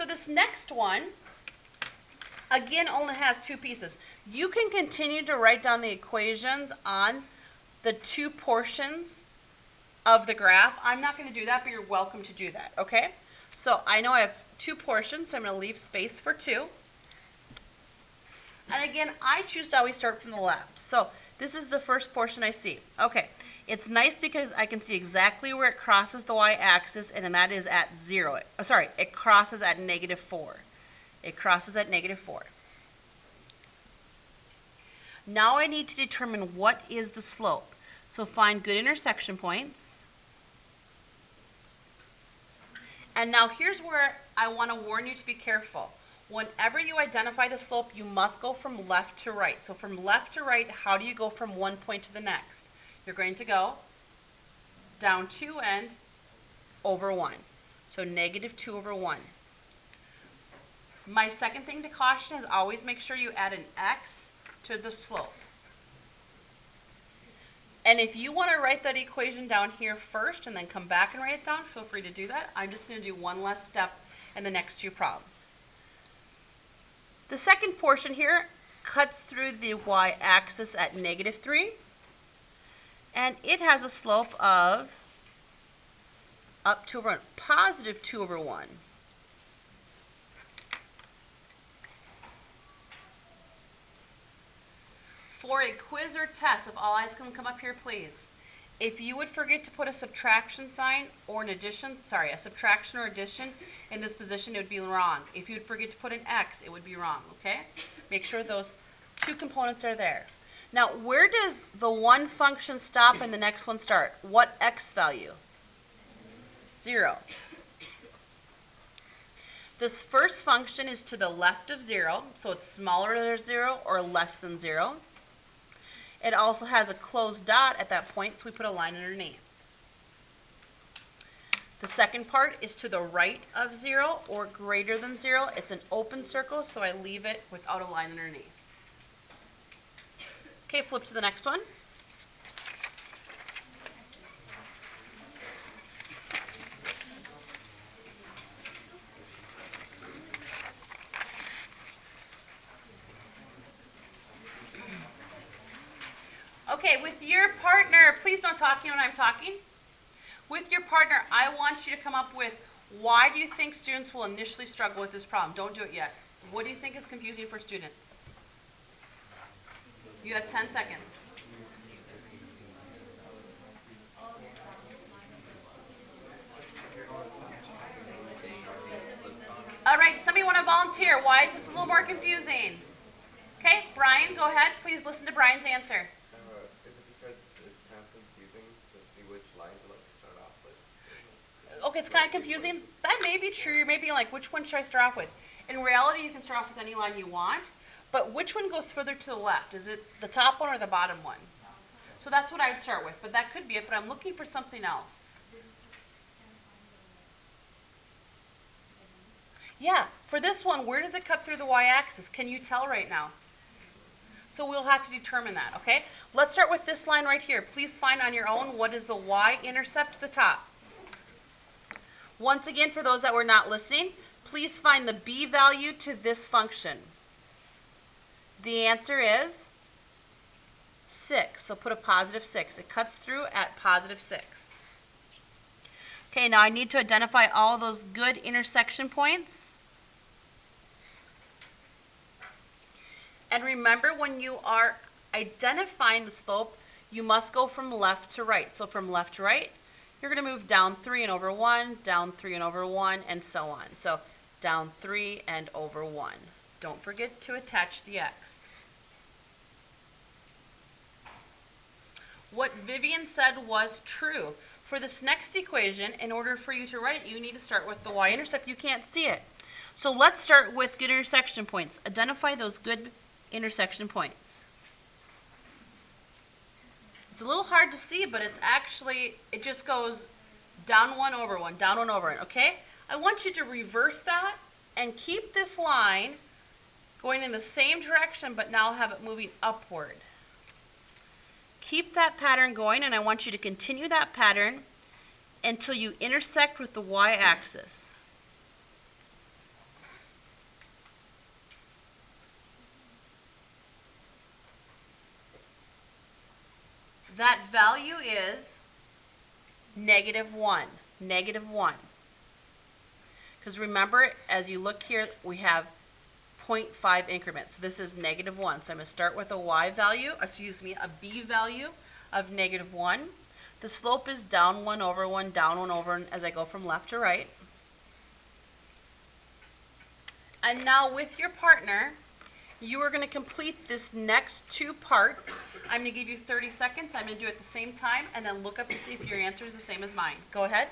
this next one, again, only has two pieces. You can continue to write down the equations on the two portions of the graph. I'm not going to do that, but you're welcome to do that, okay? So I know I have two portions, so I'm going to leave space for two. And again, I choose to always start from the left. So this is the first portion I see. Okay, it's nice because I can see exactly where it crosses the y-axis, and that is at 0. It crosses at -4. It crosses at -4. Now I need to determine what is the slope. So find good intersection points. And now here's where I want to warn you to be careful. Whenever you identify the slope, you must go from left to right. So from left to right, how do you go from one point to the next? You're going to go down 2 and over 1. So -2/1. My second thing to caution is always make sure you add an x to the slope. And if you want to write that equation down here first and then come back and write it down, feel free to do that. I'm just going to do one less step in the next two problems. The second portion here cuts through the y-axis at -3, and it has a slope of up to around +2/1. For a quiz or test, if all eyes can come up here, please. If you would forget to put a subtraction sign or an addition, a subtraction or addition in this position, it would be wrong. If you would forget to put an x, it would be wrong, okay? Make sure those two components are there. Now, where does the one function stop and the next one start? What x value? 0. This first function is to the left of 0, so it's smaller than 0 or less than 0. It also has a closed dot at that point, so we put a line underneath. The second part is to the right of 0 or greater than 0. It's an open circle, so I leave it without a line underneath. Okay, flip to the next one. Okay, with your partner, please don't talk when I'm talking. With your partner, I want you to come up with why do you think students will initially struggle with this problem? Don't do it yet. What do you think is confusing for students? You have 10 seconds. All right, somebody want to volunteer? Why is this a little more confusing? Okay, Brian, go ahead. Please listen to Brian's answer. Is it because it's kind of confusing to see which line to start off with? Okay, it's kind of confusing. That may be true. You may be like, which one should I start off with? In reality, you can start off with any line you want, but which one goes further to the left? Is it the top one or the bottom one? So that's what I'd start with, but that could be it, but I'm looking for something else. Yeah, for this one, where does it cut through the y-axis? Can you tell right now? So we'll have to determine that, okay? Let's start with this line right here. Please find on your own what is the y-intercept to the top. Once again, for those that were not listening, please find the b value to this function. The answer is 6, so put a +6. It cuts through at +6. Okay, now I need to identify all those good intersection points. And remember, when you are identifying the slope, you must go from left to right. So from left to right, you're going to move down 3 and over 1, down 3 and over 1, and so on. So down 3 and over 1. Don't forget to attach the x. What Vivian said was true. For this next equation, in order for you to write it, you need to start with the y-intercept. You can't see it. So let's start with good intersection points. Identify those good intersection points. It's a little hard to see, but it's actually, it just goes down 1 over 1, down 1 over 1, okay? I want you to reverse that and keep this line going in the same direction, but now have it moving upward. Keep that pattern going, and I want you to continue that pattern until you intersect with the y-axis. That value is -1, -1. Because remember, as you look here, we have 0.5 increments. So this is -1. So I'm going to start with a y value, excuse me, a b value of -1. The slope is down 1 over 1, down 1 over as I go from left to right. And now with your partner, you are going to complete this next two parts. I'm going to give you 30 seconds. I'm going to do it at the same time and then look up to see if your answer is the same as mine. Go ahead.